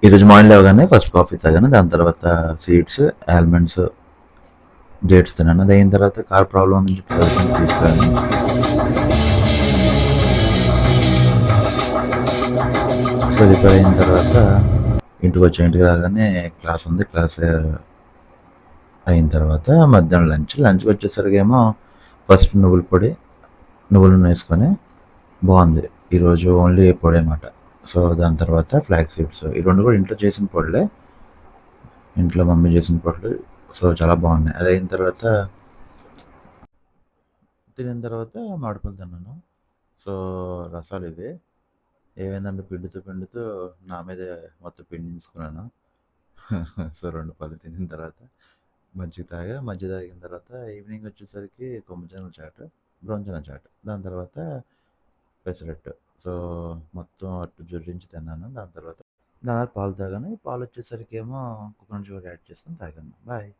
ఈరోజు మార్నింగ్ లేవగానే first coffee తాగాను. దాని తర్వాత సీడ్స్, ఆల్మండ్స్, డేట్స్ తిన్నాను. అది అయిన తర్వాత కార్ ప్రాబ్లమ్ ఉందని చెప్పి సజెషన్ తీసుకురాను. సో రిపేర్ అయిన తర్వాత ఇంటికి రాగానే క్లాస్ ఉంది. క్లాస్ అయిన తర్వాత మధ్యాహ్నం లంచ్కి వచ్చేసరికి ఏమో ఫస్ట్ నువ్వుల పొడి, నువ్వుల నూనె వేసుకొని బాగుంది. ఈరోజు ఓన్లీ పొడి అన్నమాట. సో దాని తర్వాత ఫ్లాక్స్ సీడ్స్, ఈ రెండు కూడా ఇంట్లో చేసిన పొడులే, ఇంట్లో మమ్మీ చేసిన పొడులు. సో చాలా బాగున్నాయి. అది అయిన తర్వాత తినిన తర్వాత మామిడిపళ్ళు తిన్నాను. సో రసాలు ఇవి. ఏమైందంటే పిండుతూ నా మీదే మొత్తం పిండించుకున్నాను. సో 2 పళ్ళు తినిన తర్వాత మజ్జిగ తాగా. మజ్జిగ తాగిన తర్వాత ఈవినింగ్ వచ్చేసరికి కొమ్ముజొన్న చాటు, బ్రౌన్ చాటు. దాని తర్వాత పెసరట్టు. సో మొత్తం అట్టు జొర్రించి తిన్నాను. దాని తర్వాత పాలు తాగాను. పాలు వచ్చేసరికి ఏమో కోకోనట్ షుగర్ యాడ్ చేసుకొని తాగాను. బాయ్.